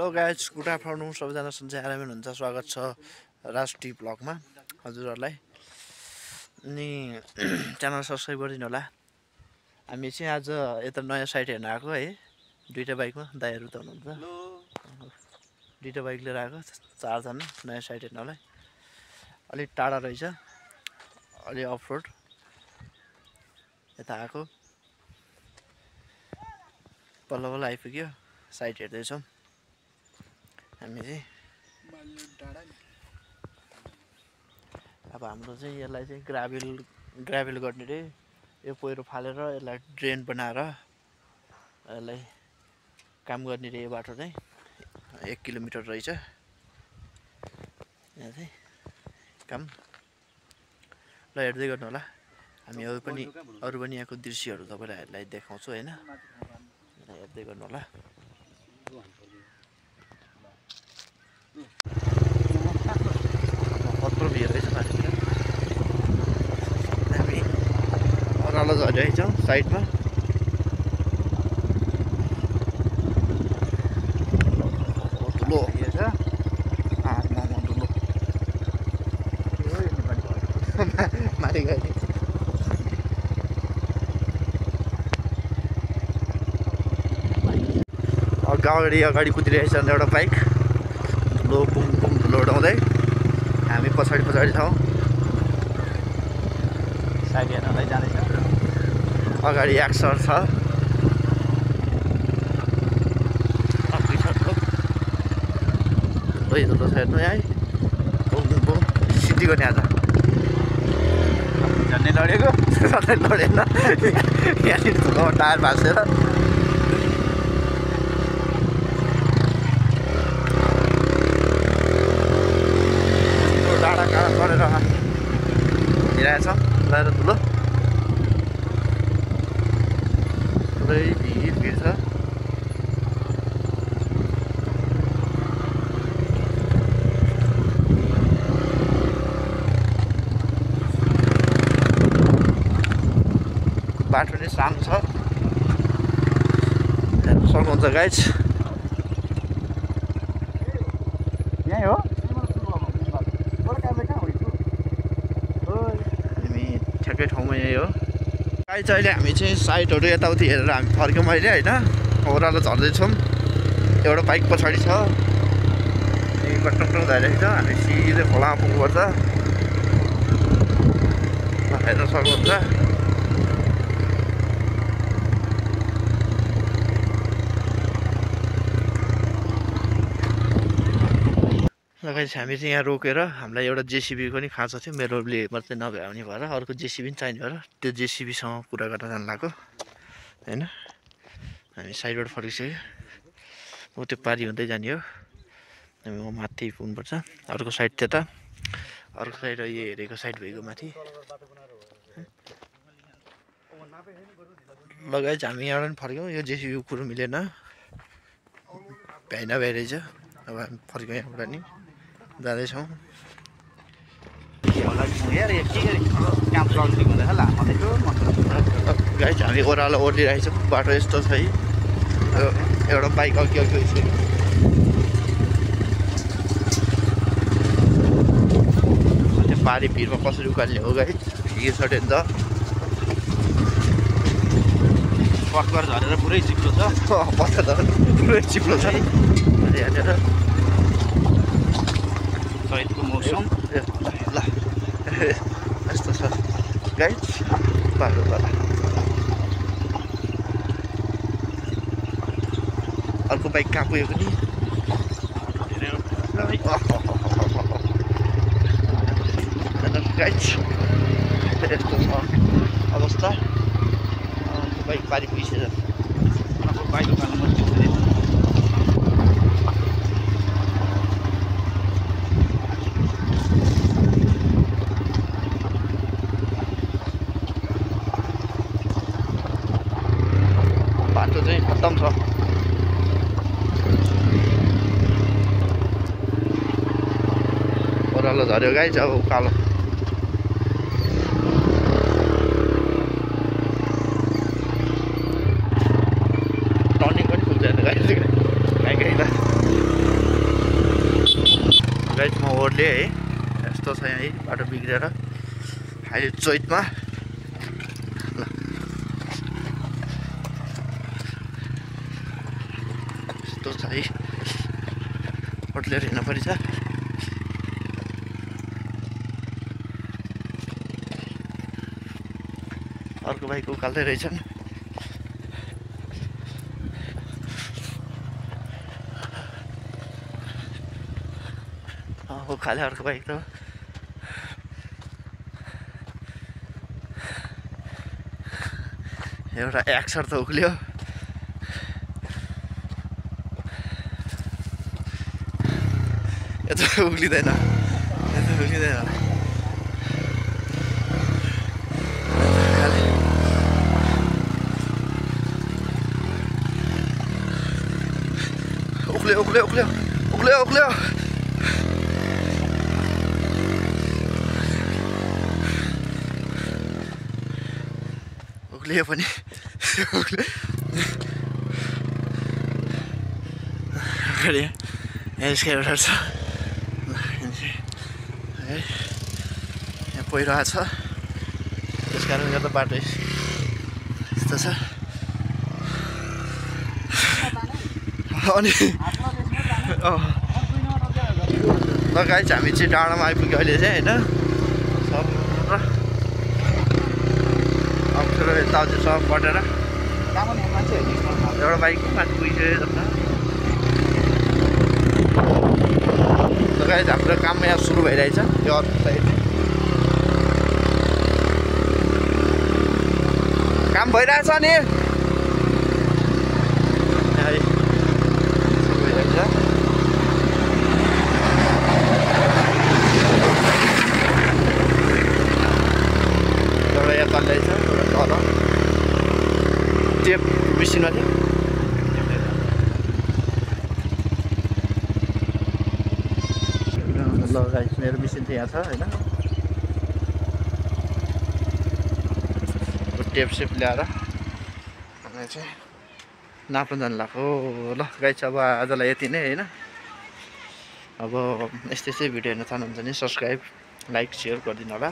Hello guys, good afternoon. सबैजना सन्चै आरामै हुनुहुन्छ। स्वागत छ राष्ट्रिय ब्लगमा हजुरहरूलाई। अनि च्यानल सब्सक्राइब गरिदिनु होला। हामी चाहिँ आज यता नयाँ साइट हेर्न आएको है, दुईवटा बाइकमा। दाइहरू त हुनुहुन्छ, दुईवटा बाइक लिएर आएको, चारजना नयाँ साइट हेर्नलाई। अलिक टाढा रहेछ, अलि अफ रोड। यता आएको बल्ल बल्ल आइपुग्यो, साइट हेर्दैछौँ हामी चाहिँ। अब हाम्रो चाहिँ यसलाई चाहिँ ग्राभेल गर्ने रे। यो पहिरो फालेर यसलाई ड्रेन बनाएर यसलाई काम गर्ने रे। यो बाटो चाहिँ 1 किलोमिटर रहेछ यहाँ चाहिँ काम। ल हेर्दै गर्नु होला। हामी अरू पनि यहाँको दृश्यहरू तपाईँलाई देखाउँछु होइन, हेर्दै गर्नु होला। कत्रो भिड रहेछ माथितिर। हामी ओह्रालो झरिरहेछौँ साइडमा। ठुलो छ ठुलो माथि गयो। अगाडि कुदिरहेछ एउटा बाइक, ठुलो बुङ बुङ ठुलो उडाउँदै। हामी पछाडि छौँ, साइड हेर्नलाई जाँदैछ। अगाडि एक्सर छ, ठुलो छ हेर्नु है। सिटीको त्यहाँ छ, झन्डै लडेको झन्डै लडेन। यहाँनिर ठुलो टायर भाँसेर डाँडा काँडा गरेर हिँडिरहेछ लगाएर ठुलो। पुरै भिड छ। बाटो नै सानो छ, हेर्नु सक्नुहुन्छ गाइज। यहीँ हो, हामी ठ्याक्कै ठाउँमा यही हो गाइज। अहिले हामी चाहिँ साइडहरू यताउति हेरेर हामी फर्क्यौँ अहिले होइन। ओह्रालो झर्दैछौँ, एउटा बाइक पछाडि छ, कटकटक भइरहेको छ। हामी सिधै खोलामा पुग्नुपर्छ, हेर्न सक्नुहुन्छ। गाइस हामी चाहिँ यहाँ रोकेर हामीलाई एउटा जेसिबी पनि खाँचो थियो। मेरोले मात्रै नभ्याउने भएर अर्को जेसिबी पनि चाहिने भएर त्यो जेसिबीसँग कुरा गर्न जानु लाग्यो होइन। हामी साइडबाट फर्किसक्यो, ऊ त्यो पारी हुँदै जाने हो। हामी माथि पुग्नुपर्छ, अर्को साइड त्यता, अर्को साइड यो हेरेको साइड भइगयो माथि। ल गाइस हामी यहाँबाट पनि फर्क्यौँ, यो जेसिबीको कुरो मिलेन, भ्याइ नभ्याइ रहेछ। अब हामी फर्क्यौँ यहाँबाट नि जाँदैछौँ। गाइस हामी ओह्रालो ओर्लिरहेछौँ, बाटो यस्तो छ है। एउटा बाइक अघि गइसक्यो। त्यो पारी भिडमा कसरी उकाल्ने हो गाइस, हिँड सटेन त पक्कर झरेर पुरै चिप्लो छ। पक्का त पुरै चिप्लो छ यहाँनिर। चैतको मौसम ल यस्तो छ गाइस बाटो। अर्को बाइक कहाँ पुग्यो पनि गाइस, यस्तो छ अवस्था। बाइक पारी पुगिसक्यो, बाइक उकाल्नु मन चिप्लेको। बाटो चाहिँ खत्तम छ। ओह्रालो झऱ्यो गाइस, अब उकालो। टर्निङ पनि पुग्दैन गाइस, कहीँ त रोडले है यस्तो छ यहाँ बाटो बिग्रेर अहिले चैतमा ल यस्तो छ है होटलेर हिँड्नु पर्छ अर्को बाइक उकाल्दै रहेछन् उकाले अर्को बाइक त एउटा एक्सर त उक्ल्यो यता उक्लिँदैन उक्ल्यो उक्लियो पनि अगाडि यसको एउटा छ है यहाँ पहिरो आएको छ त्यस कारणले गर्दा बाटो यस्तो छ अनि ल गाइस हामी चाहिँ डाँडामा आइपुग्यो अहिले चाहिँ होइन अप्ठ्यारो यताउति सब पटेर एउटा बाइक माथि पुगिसक्यो जस्तो ल गाइस हाम्रो काम यहाँ सुरु भइरहेछ यो अर्को साइड काम भइरहेछ नि टेप मिसिनमा थियो ल गाइस मेरो मिसिन चाहिँ यहाँ छ होइन टेप सेप ल्याएर हामी चाहिँ नाप्न जानु लाग्यो ल गाइस अब आजलाई यति नै होइन अब यस्तै भिडियो हेर्न चाहनुहुन्छ भने सब्सक्राइब लाइक सेयर गरिदिनु होला।